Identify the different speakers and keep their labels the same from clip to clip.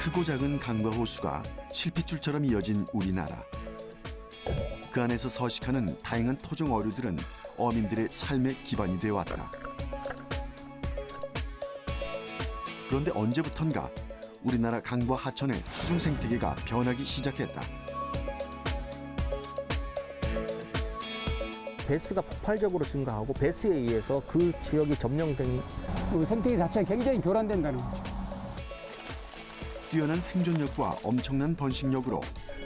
Speaker 1: 크고 작은 강과 호수가 실핏줄처럼 이어진 우리나라. 그 안에서 서식하는 다양한 토종 어류들은 어민들의 삶의 기반이 되어왔다. 그런데 언제부턴가 우리나라 강과 하천의 수중 생태계가 변하기 시작했다.
Speaker 2: 배스가 폭발적으로 증가하고 배스에 의해서 그 지역이 점령된
Speaker 3: 생태계 자체가 굉장히 교란된다는 거죠.
Speaker 1: 뛰어난 생존력과 엄청난 번식력으로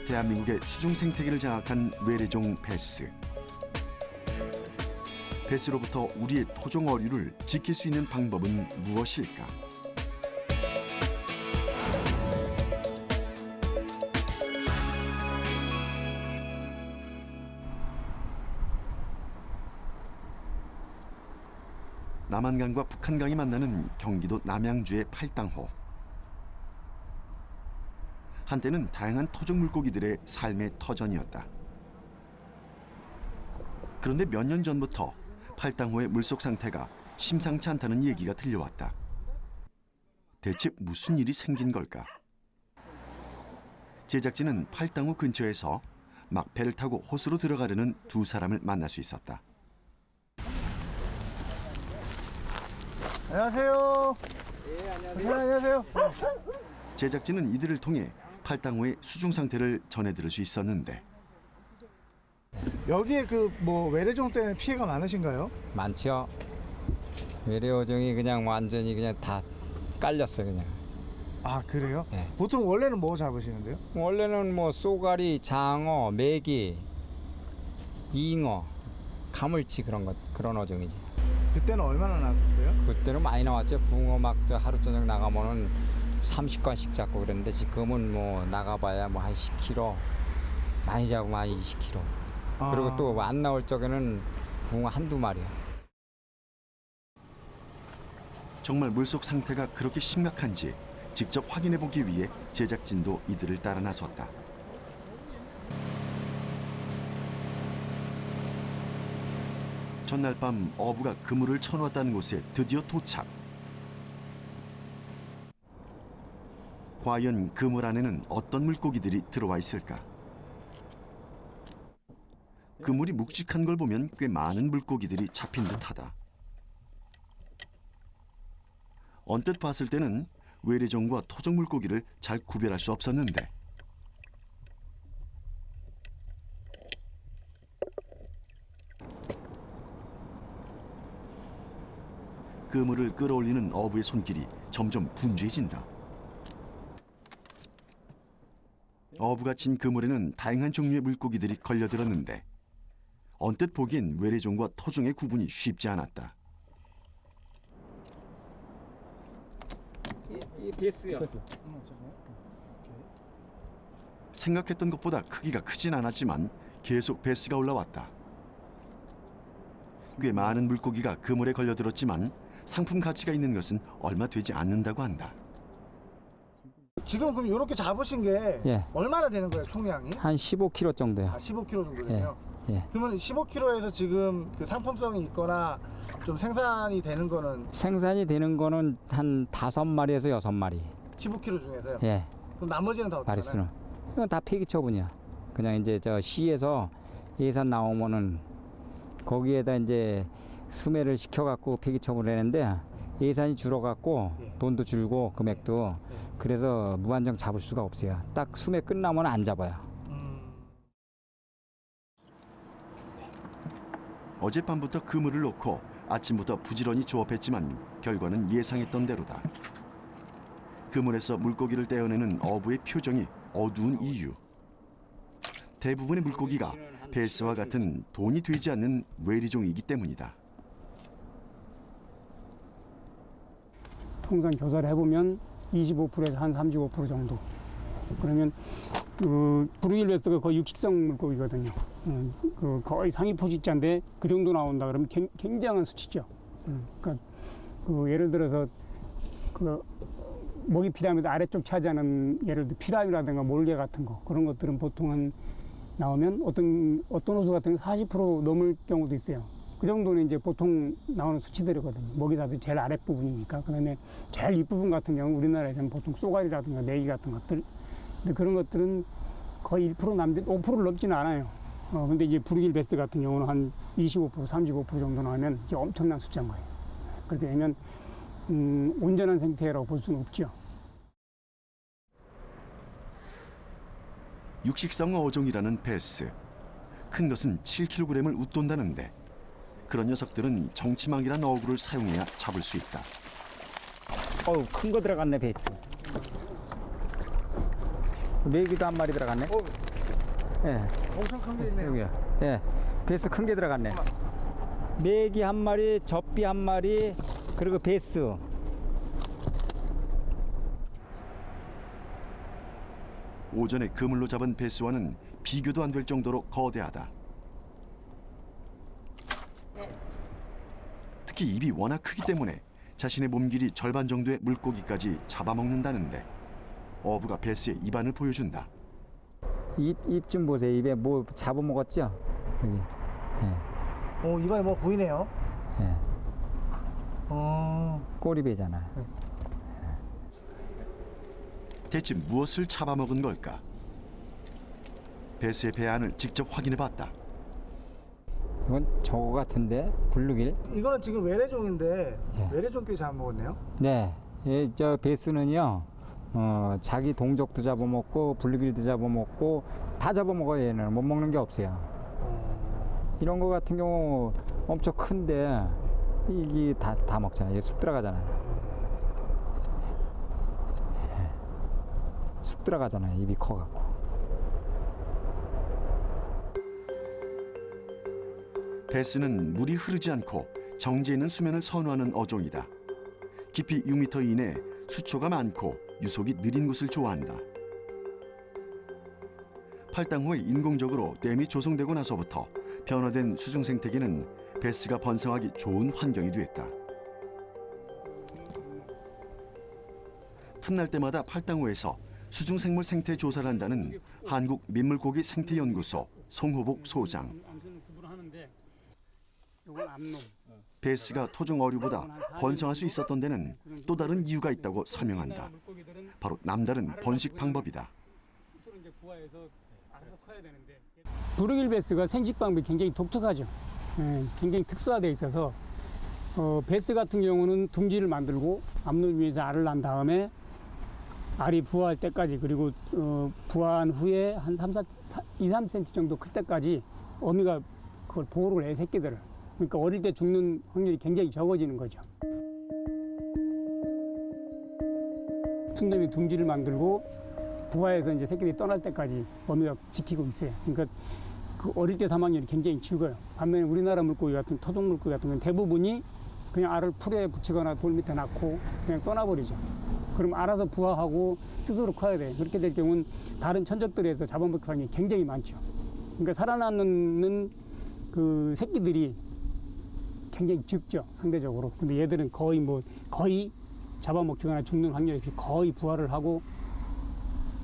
Speaker 1: 대한민국의 수중 생태계를 장악한 외래종 배스. 배스로부터 우리의 토종 어류를 지킬 수 있는 방법은 무엇일까? 남한강과 북한강이 만나는 경기도 남양주의 팔당호. 한때는 다양한 토종 물고기들의 삶의 터전이었다. 그런데 몇 년 전부터 팔당호의 물속 상태가 심상치 않다는 얘기가 들려왔다. 대체 무슨 일이 생긴 걸까? 제작진은 팔당호 근처에서 막 배를 타고 호수로 들어가려는 두 사람을 만날 수 있었다.
Speaker 4: 안녕하세요. 네, 안녕하세요.
Speaker 1: 제작진은 이들을 통해 팔당호의 수중 상태를 전해 들을 수 있었는데
Speaker 4: 여기에 그 뭐 외래종 때문에 피해가 많으신가요?
Speaker 5: 많죠. 외래어종이 그냥 완전히 그냥 다 깔렸어요, 그냥.
Speaker 4: 아, 그래요?
Speaker 5: 네.
Speaker 4: 보통 원래는 뭐 잡으시는데요?
Speaker 5: 원래는 뭐 쏘가리, 장어, 메기, 잉어, 가물치 그런 어종이지.
Speaker 4: 그때는 얼마나 나왔었어요?
Speaker 5: 그때는 많이 나왔죠. 붕어 막 저 하루 저녁 나가면은 30관씩 잡고 그랬는데 지금은 뭐 나가봐야 뭐 한 10kg, 많이 잡으면 한 20kg. 그리고 또 안 나올 적에는 붕어 한두 마리야.
Speaker 1: 정말 물속 상태가 그렇게 심각한지 직접 확인해 보기 위해 제작진도 이들을 따라 나섰다. 전날 밤 어부가 그물을 쳐놓았다는 곳에 드디어 도착. 과연 그물 안에는 어떤 물고기들이 들어와 있을까? 그물이 묵직한 걸 보면 꽤 많은 물고기들이 잡힌 듯하다. 언뜻 봤을 때는 외래종과 토종 물고기를 잘 구별할 수 없었는데 그물을 끌어올리는 어부의 손길이 점점 분주해진다. 어부가 친 그물에는 다양한 종류의 물고기들이 걸려들었는데 언뜻 보기엔 외래종과 토종의 구분이 쉽지 않았다.
Speaker 5: 이 베스요.
Speaker 1: 생각했던 것보다 크기가 크진 않았지만 계속 배스가 올라왔다. 꽤 많은 물고기가 그물에 걸려들었지만 상품 가치가 있는 것은 얼마 되지 않는다고 한다.
Speaker 4: 지금 그럼 이렇게 잡으신 게
Speaker 5: 예.
Speaker 4: 얼마나 되는 거예요, 총량이?
Speaker 5: 한 15kg 정도요.
Speaker 4: 아, 15kg 정도 되네요.
Speaker 5: 예.
Speaker 4: 그러면 15kg에서 지금 그 상품성이 있거나 좀 생산이 되는 거는
Speaker 5: 생산이 되는 거는 한 5마리에서 6마리.
Speaker 4: 15kg 중에서요?
Speaker 5: 예.
Speaker 4: 그럼 나머지는 다 어떻게
Speaker 5: 바리스는.
Speaker 4: 하나요?
Speaker 5: 이건 다 폐기 처분이야. 그냥 이제 저 시에서 예산 나오면은 거기에다 이제 수매를 시켜갖고 폐기 처분을 했는데 예산이 줄어갖고
Speaker 4: 예.
Speaker 5: 돈도 줄고 금액도 그래서 무한정 잡을 수가 없어요. 딱 수매 끝나면 안 잡아요.
Speaker 1: 어젯밤부터 그물을 놓고 아침부터 부지런히 조업했지만 결과는 예상했던 대로다. 그물에서 물고기를 떼어내는 어부의 표정이 어두운 이유. 대부분의 물고기가 베스와 같은 돈이 되지 않는 외래종이기 때문이다.
Speaker 3: 통상 조사를 해보면 25%에서 한 35% 정도. 그러면 브루일베스가 거의 육식성 물고기거든요. 거의 상위 포식자인데 그 정도 나온다 그러면 굉장한 수치죠. 그러니까 예를 들어서 먹이 피라미드 아래쪽 차지하는 예를 들어 피라미라든가 몰개 같은 거 그런 것들은 보통 한 나오면 어떤 호수 같은 게 40% 넘을 경우도 있어요. 그 정도는 이제 보통 나오는 수치들이거든요. 먹이사슬 제일 아랫부분이니까. 그다음에 제일 윗부분 같은 경우는 우리나라에서는 보통 쏘가리라든가 내기 같은 것들. 근데 그런 것들은 거의 1% 남짓, 5%를 넘지는 않아요. 근데 이제 브루길 베스 같은 경우는 한 25%, 35% 정도 나오면 이제 엄청난 숫자인 거예요. 그렇게 되면 온전한 생태라고 볼 수는 없죠.
Speaker 1: 육식성 어종이라는 베스. 큰 것은 7kg을 웃돈다는데 그런 녀석들은 정치망이란 어구를 사용해야 잡을 수 있다.
Speaker 6: 어우, 큰 거 들어갔네, 베이트. 메기도 한 마리 들어갔네. 예,
Speaker 4: 엄청 큰 게 있네요.
Speaker 6: 여기요. 예, 베이스 큰 게 들어갔네. 메기 한 마리, 접비 한 마리, 그리고 베이스.
Speaker 1: 오전에 그물로 잡은 베스와는 비교도 안 될 정도로 거대하다. 특히 입이 워낙 크기 때문에 자신의 몸 길이 절반 정도의 물고기까지 잡아먹는다는데 어부가 베스의 입안을 보여준다.
Speaker 6: 입 좀 보세요. 입에 뭐 잡아먹었죠? 여기. 예,
Speaker 4: 이번에 뭐 보이네요.
Speaker 6: 예.
Speaker 4: 어,
Speaker 6: 꼬리배잖아.
Speaker 1: 대체 무엇을 잡아먹은 걸까? 베스의 배 안을 직접 확인해봤다.
Speaker 6: 이건 저거 같은데? 블루길?
Speaker 4: 이거는 지금 외래종인데
Speaker 6: 예.
Speaker 4: 외래종끼리 잡아먹었네요.
Speaker 6: 네. 예, 저 베스는요, 자기 동족도 잡아먹고, 블루길도 잡아먹고, 다 잡아먹어요, 얘는. 못 먹는 게 없어요. 이런 거 같은 경우 엄청 큰데, 이게 다 먹잖아요. 얘 쑥 들어가잖아요. 쑥 들어가잖아요. 입이 커갖고.
Speaker 1: 베스는 물이 흐르지 않고 정지해 있는 수면을 선호하는 어종이다. 깊이 6m 이내 수초가 많고 유속이 느린 곳을 좋아한다. 팔당 후에 인공적으로 댐이 조성되고 나서부터 변화된 수중 생태계는 베스가 번성하기 좋은 환경이 됐다. 틈날 때마다 팔당호에서 수중생물 생태 조사를 한다는 한국민물고기 생태연구소 송호복 소장. 베스가 토종 어류보다 번성할 수 있었던 데는 또 다른 이유가 있다고 설명한다. 바로 남다른 번식 방법이다.
Speaker 3: 브루길 베스가 생식 방법이 굉장히 독특하죠. 굉장히 특수화되어 있어서 베스 같은 경우는 둥지를 만들고 앞눈 위에서 알을 낳은 다음에 알이 부화할 때까지, 그리고 부화한 후에 한 2-3cm 정도 클 때까지 어미가 그걸 보호를 해요, 새끼들을. 그러니까 어릴 때 죽는 확률이 굉장히 적어지는 거죠. 순놈이 둥지를 만들고 부화해서 이제 새끼들이 떠날 때까지 어미가 지키고 있어요. 그러니까 그 어릴 때 사망률이 굉장히 적어요. 반면에 우리나라 물고기 같은 토종 물고기 같은 경우는 대부분이 그냥 알을 풀에 붙이거나 돌 밑에 낳고 그냥 떠나버리죠. 그럼 알아서 부화하고 스스로 커야 돼요. 그렇게 될 경우는 다른 천적들에서 잡아먹을 확률이 굉장히 많죠. 그러니까 살아남는 그 새끼들이 굉장히 적죠, 상대적으로. 근데 얘들은 거의 잡아먹히거나 죽는 확률이 없이 거의 부화를 하고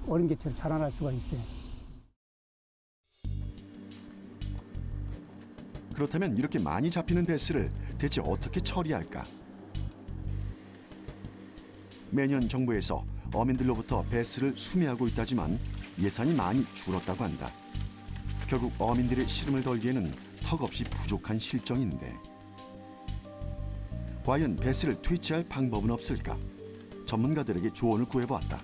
Speaker 3: 어린 개체로 자라날 수가 있어요.
Speaker 1: 그렇다면 이렇게 많이 잡히는 베스를 대체 어떻게 처리할까? 매년 정부에서 어민들로부터 베스를 수매하고 있다지만 예산이 많이 줄었다고 한다. 결국 어민들의 시름을 덜기에는 턱없이 부족한 실정인데 과연 베스를 퇴치할 방법은 없을까? 전문가들에게 조언을 구해보았다.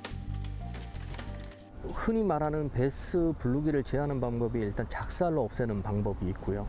Speaker 2: 흔히 말하는 베스 블루기를 제하는 방법이 일단 작살로 없애는 방법이 있고요.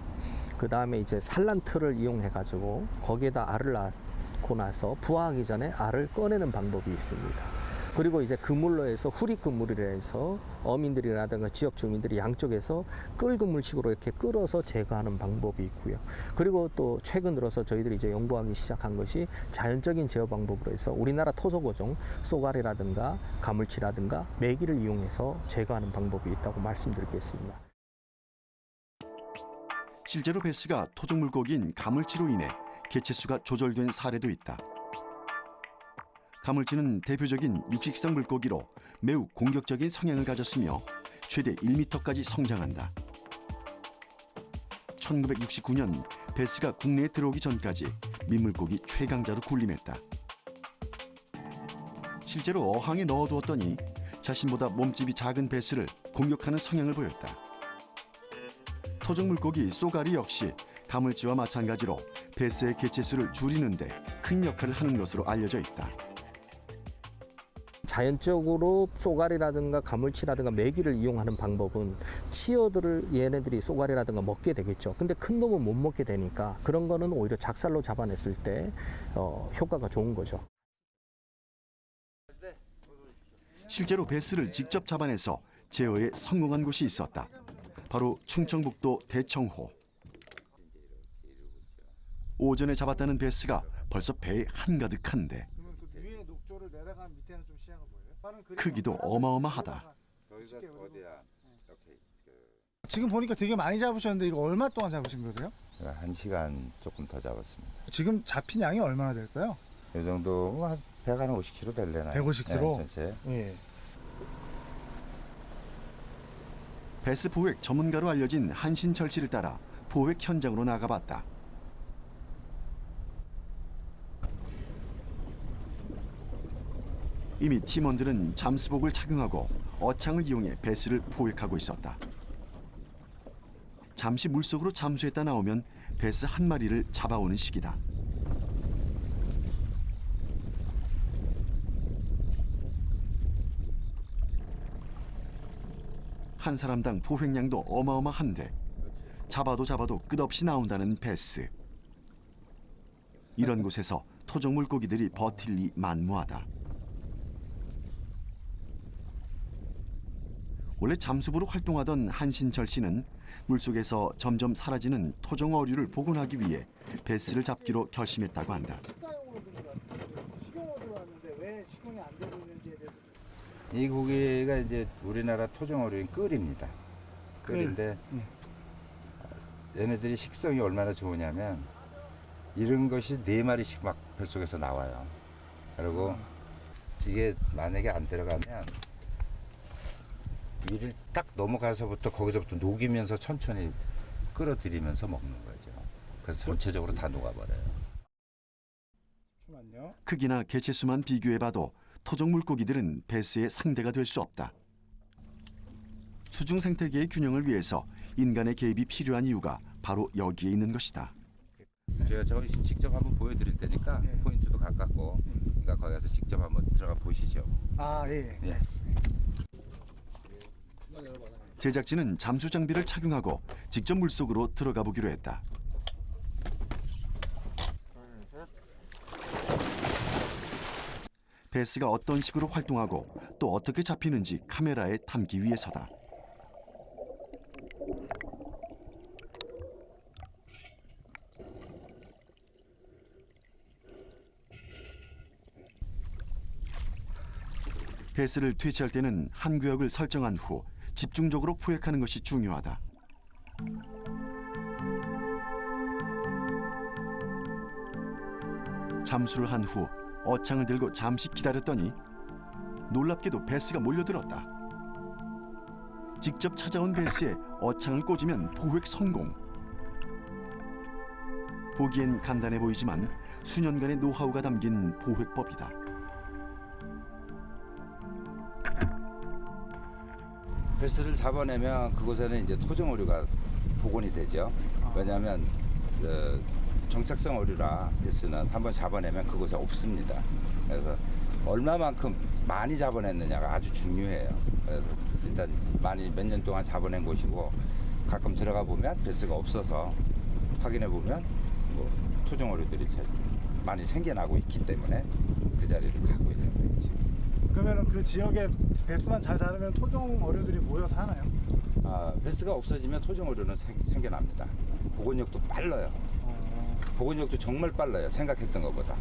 Speaker 2: 그 다음에 이제 산란틀을 이용해 가지고 거기에다 알을 낳고 나서 부화하기 전에 알을 꺼내는 방법이 있습니다. 그리고 이제 그물로 해서 후리그물이라 해서 어민들이라든가 지역 주민들이 양쪽에서 끌그물식으로 이렇게 끌어서 제거하는 방법이 있고요. 그리고 또 최근 들어서 저희들이 이제 연구하기 시작한 것이 자연적인 제어 방법으로 해서 우리나라 토속어종 쏘가리라든가 가물치라든가 메기를 이용해서 제거하는 방법이 있다고 말씀드리겠습니다.
Speaker 1: 실제로 베스가 토종 물고기인 가물치로 인해 개체수가 조절된 사례도 있다. 가물치는 대표적인 육식성 물고기로 매우 공격적인 성향을 가졌으며 최대 1m까지 성장한다. 1969년 베스가 국내에 들어오기 전까지 민물고기 최강자로 군림했다. 실제로 어항에 넣어두었더니 자신보다 몸집이 작은 베스를 공격하는 성향을 보였다. 토종 물고기 쏘가리 역시 가물치와 마찬가지로 베스의 개체수를 줄이는 데 큰 역할을 하는 것으로 알려져 있다.
Speaker 2: 자연적으로 쏘가리라든가 가물치라든가 메기를 이용하는 방법은 치어들을 얘네들이 쏘가리라든가 먹게 되겠죠. 근데 큰 놈은 못 먹게 되니까 그런 거는 오히려 작살로 잡아냈을 때 효과가 좋은 거죠.
Speaker 1: 실제로 베스를 직접 잡아내서 제어에 성공한 곳이 있었다. 바로 충청북도 대청호. 오전에 잡았다는 베스가 벌써 배에 한가득한데
Speaker 4: 그러면 그 위에 녹조를 내려간 밑에는 좀 시야가 보여요?
Speaker 1: 크기도 어마어마하다.
Speaker 4: 지금 보니까 되게 많이 잡으셨는데 이거 얼마 동안 잡으신 거세요?
Speaker 7: 1시간 조금 더 잡았습니다.
Speaker 4: 지금 잡힌 양이 얼마나 될까요?
Speaker 7: 이 정도 한 배가 한 50kg 될래나요?
Speaker 4: 150kg?
Speaker 7: 네, 전체.
Speaker 4: 예.
Speaker 1: 베스 포획 전문가로 알려진 한신철 씨를 따라 포획 현장으로 나가봤다. 이미 팀원들은 잠수복을 착용하고 어창을 이용해 베스를 포획하고 있었다. 잠시 물속으로 잠수했다 나오면 베스 한 마리를 잡아오는 시기다. 한 사람당 포획량도 어마어마한데 잡아도 끝없이 나온다는 베스. 이런 곳에서 토종 물고기들이 버틸 리 만무하다. 원래 잠수부로 활동하던 한신철 씨는 물속에서 점점 사라지는 토종 어류를 복원하기 위해 베스를 잡기로 결심했다고 한다.
Speaker 4: 식사용으로 식용으로 들어왔는데 왜 식용이 안 되고 있는지에 대해서
Speaker 7: 이 고기가 이제 우리나라 토종 어류인 끌입니다. 끌인데 얘네들이 식성이 얼마나 좋으냐면 이런 것이 4마리씩 막 뱃속에서 나와요. 그리고 이게 만약에 안 들어가면 위를 딱 넘어가서부터 거기서부터 녹이면서 천천히 끌어들이면서 먹는 거죠. 그래서 전체적으로 다 녹아버려요.
Speaker 4: 잠시만요.
Speaker 1: 크기나 개체수만 비교해봐도 토종 물고기들은 베스의 상대가 될 수 없다. 수중 생태계의 균형을 위해서 인간의 개입이 필요한 이유가 바로 여기에 있는 것이다.
Speaker 7: 제가 저기 직접 한번 보여드릴 테니까 포인트도 가깝고 그러니까 거기 가서 직접 한번 들어가 보시죠.
Speaker 4: 아 예.
Speaker 7: 예.
Speaker 1: 제작진은 잠수 장비를 착용하고 직접 물속으로 들어가 보기로 했다. 베스가 어떤 식으로 활동하고 또 어떻게 잡히는지 카메라에 담기 위해서다. 베스를 퇴치할 때는 한 구역을 설정한 후 집중적으로 포획하는 것이 중요하다. 잠수를 한 후 어창을 들고 잠시 기다렸더니 놀랍게도 베스가 몰려들었다. 직접 찾아온 베스에 어창을 꽂으면 포획 성공. 보기엔 간단해 보이지만 수년간의 노하우가 담긴 포획법이다.
Speaker 7: 베스를 잡아내면 그곳에는 이제 토종 어류가 복원이 되죠. 왜냐하면 정착성 어류라 베스는 한번 잡아내면 그곳에 없습니다. 그래서 얼마만큼 많이 잡아냈느냐가 아주 중요해요. 그래서 일단 많이 몇 년 동안 잡아낸 곳이고 가끔 들어가 보면 베스가 없어서 확인해 보면 뭐 토종 어류들이 많이 생겨나고 있기 때문에 그 자리를 가고 있는 거예요. 지금.
Speaker 4: 그러면은 그 지역에 베스만 잘 자르면 토종 어류들이 모여서 하나요?
Speaker 7: 베스가 없어지면 토종 어류는 생겨납니다. 복원력도 빨라요. 복원력도 정말 빨라요. 생각했던 것보다.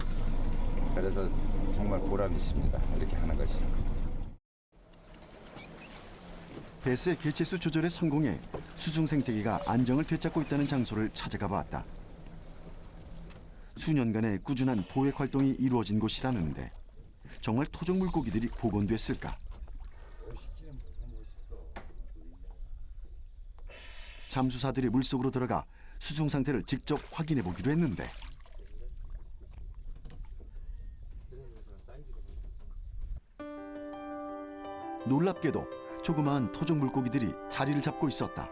Speaker 7: 그래서 정말 보람 있습니다. 이렇게 하는 것이.
Speaker 1: 베스의 개체수 조절에 성공해 수중 생태계가 안정을 되찾고 있다는 장소를 찾아가 보았다. 수년간의 꾸준한 포획 활동이 이루어진 곳이라는데 정말 토종 물고기들이 복원됐을까? 잠수사들이 물속으로 들어가 수중 상태를 직접 확인해 보기로 했는데 놀랍게도 조그마한 토종 물고기들이 자리를 잡고 있었다.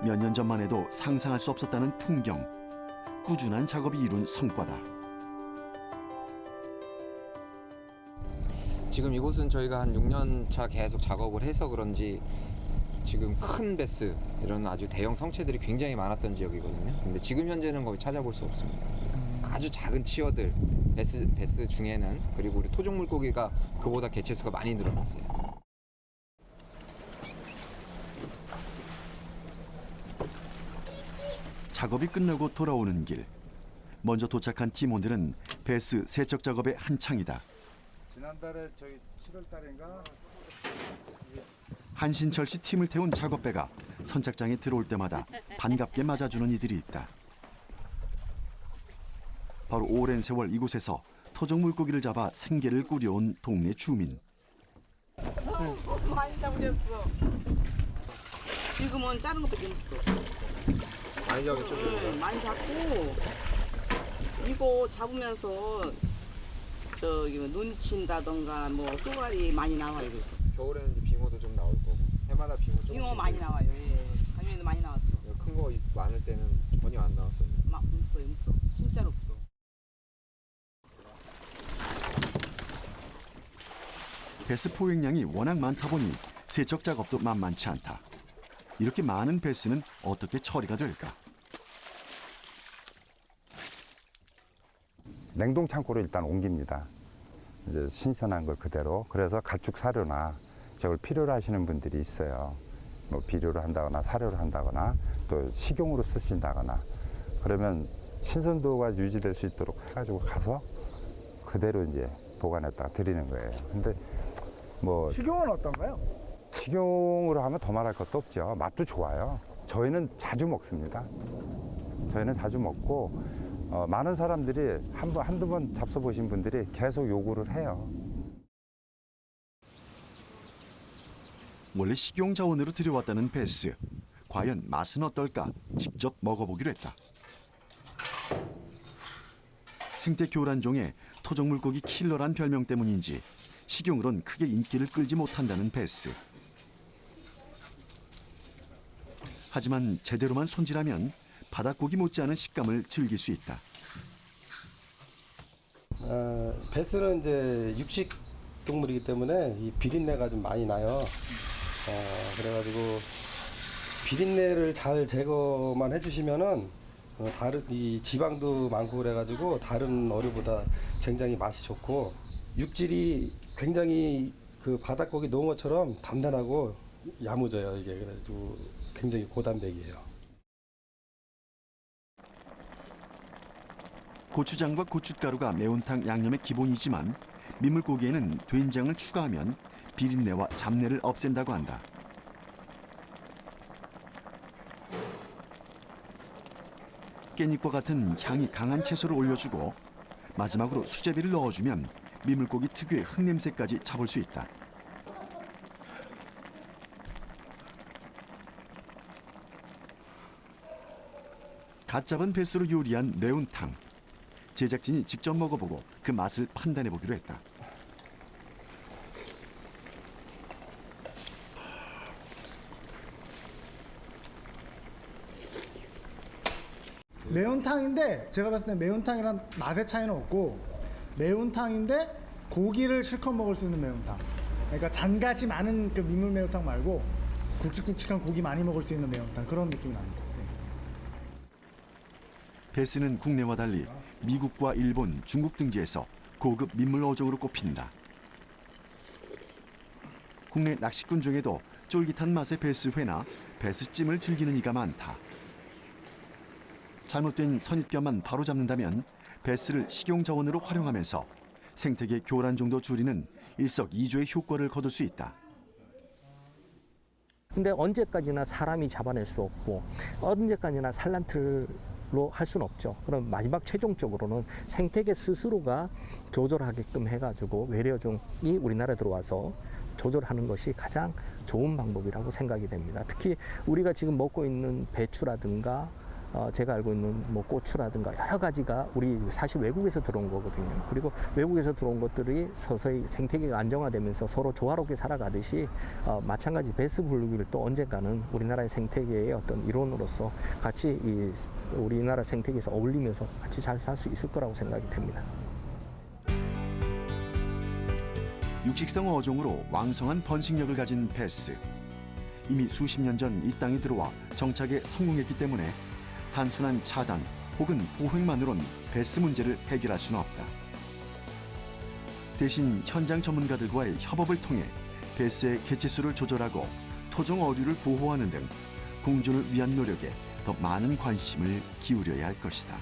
Speaker 1: 몇 년 전만 해도 상상할 수 없었다는 풍경, 꾸준한 작업이 이룬 성과다.
Speaker 8: 지금 이곳은 저희가 한 6년 차 계속 작업을 해서 그런지 지금 큰 베스, 이런 아주 대형 성체들이 굉장히 많았던 지역이거든요. 근데 지금 현재는 거의 찾아볼 수 없습니다. 아주 작은 치어들, 베스 중에는, 그리고 우리 토종 물고기가 그보다 개체수가 많이 늘어났어요.
Speaker 1: 작업이 끝나고 돌아오는 길. 먼저 도착한 팀원들은 베스 세척 작업에 한창이다.
Speaker 7: 지난달에 저희 7월 달인가
Speaker 1: 한신철 씨 팀을 태운 작업배가 선착장에 들어올 때마다 반갑게 맞아주는 이들이 있다. 바로 오랜 세월 이곳에서 토종 물고기를 잡아 생계를 꾸려온 동네 주민.
Speaker 9: 많이 잡으렸어. 지금은 자른 것밖에 없어.
Speaker 8: 많이 잡았죠?
Speaker 9: 네, 많이 잡고 이거 잡으면서 저기 눈 친다던가 뭐 쏘가리 많이 나와요.
Speaker 8: 겨울에는 이제 빙어도 좀 나올 거고, 해마다 빙어 좀.
Speaker 9: 빙어 많이 나와요. 예. 작년에도 많이 나왔어.
Speaker 8: 큰 거 많을 때는 전혀 안 나왔어요.
Speaker 9: 막 없어. 진짜로 없어.
Speaker 1: 베스 포획량이 워낙 많다 보니 세척 작업도 만만치 않다. 이렇게 많은 베스는 어떻게 처리가 될까?
Speaker 10: 냉동 창고로 일단 옮깁니다. 이제 신선한 걸 그대로. 그래서 가축 사료나 저걸 필요로 하시는 분들이 있어요. 뭐 비료를 한다거나 사료를 한다거나 또 식용으로 쓰신다거나 그러면 신선도가 유지될 수 있도록 해가지고 가서 그대로 이제 보관했다가 드리는 거예요. 근데 뭐
Speaker 4: 식용은 어떤가요?
Speaker 10: 식용으로 하면 더 말할 것도 없죠. 맛도 좋아요. 저희는 자주 먹습니다. 저희는 자주 먹고 많은 사람들이 한두 번 잡숴보신 분들이 계속 요구를 해요.
Speaker 1: 원래 식용 자원으로 들여왔다는 베스. 과연 맛은 어떨까? 직접 먹어보기로 했다. 생태 교란종의 토종 물고기 킬러란 별명 때문인지 식용으론 크게 인기를 끌지 못한다는 베스. 하지만 제대로만 손질하면 바닷고기 못지않은 식감을 즐길 수 있다.
Speaker 11: 베스는 이제 육식 동물이기 때문에 이 비린내가 좀 많이 나요. 그래가지고 비린내를 잘 제거만 해주시면은 다른 이 지방도 많고 그래가지고 다른 어류보다 굉장히 맛이 좋고 육질이 굉장히 그 바닷고기 농어처럼 단단하고 야무져요. 이게 그래가지고 굉장히 고단백이에요.
Speaker 1: 고추장과 고춧가루가 매운탕 양념의 기본이지만 민물고기에는 된장을 추가하면 비린내와 잡내를 없앤다고 한다. 깻잎과 같은 향이 강한 채소를 올려주고 마지막으로 수제비를 넣어주면 민물고기 특유의 흙냄새까지 잡을 수 있다. 갓 잡은 뱃수로 요리한 매운탕. 제작진이 직접 먹어보고 그 맛을 판단해보기로 했다.
Speaker 4: 매운탕인데 제가 봤을 때 매운탕이란 맛의 차이는 없고 매운탕인데 고기를 실컷 먹을 수 있는 매운탕. 그러니까 잔갓이 많은 그 민물 매운탕 말고 굵직굵직한 고기 많이 먹을 수 있는 매운탕 그런 느낌이 납니다.
Speaker 1: 베스는 국내와 달리 미국과 일본, 중국 등지에서 고급 민물 어종으로 꼽힌다. 국내 낚시꾼 중에도 쫄깃한 맛의 베스회나 베스찜을 즐기는 이가 많다. 잘못된 선입견만 바로잡는다면 베스를 식용 자원으로 활용하면서 생태계 교란 정도 줄이는 일석이조의 효과를 거둘 수 있다.
Speaker 2: 근데 언제까지나 사람이 잡아낼 수 없고 언제까지나 산란틀 할 수는 없죠. 그럼 마지막 최종적으로는 생태계 스스로가 조절하게끔 해가지고 외래어종이 우리나라에 들어와서 조절하는 것이 가장 좋은 방법이라고 생각이 됩니다. 특히 우리가 지금 먹고 있는 배추라든가 제가 알고 있는 뭐 고추라든가 여러 가지가 우리 사실 외국에서 들어온 거거든요. 그리고 외국에서 들어온 것들이 서서히 생태계가 안정화되면서 서로 조화롭게 살아가듯이 마찬가지 베스 블루길 또 언젠가는 우리나라의 생태계의 어떤 일원으로서 같이 이 우리나라 생태계에서 어울리면서 같이 잘 살 수 있을 거라고 생각이 됩니다.
Speaker 1: 육식성 어종으로 왕성한 번식력을 가진 베스. 이미 수십 년 전 이 땅에 들어와 정착에 성공했기 때문에 단순한 차단 혹은 보획만으론 베스 문제를 해결할 수는 없다. 대신 현장 전문가들과의 협업을 통해 베스의 개체수를 조절하고 토종 어류를 보호하는 등 공존을 위한 노력에 더 많은 관심을 기울여야 할 것이다.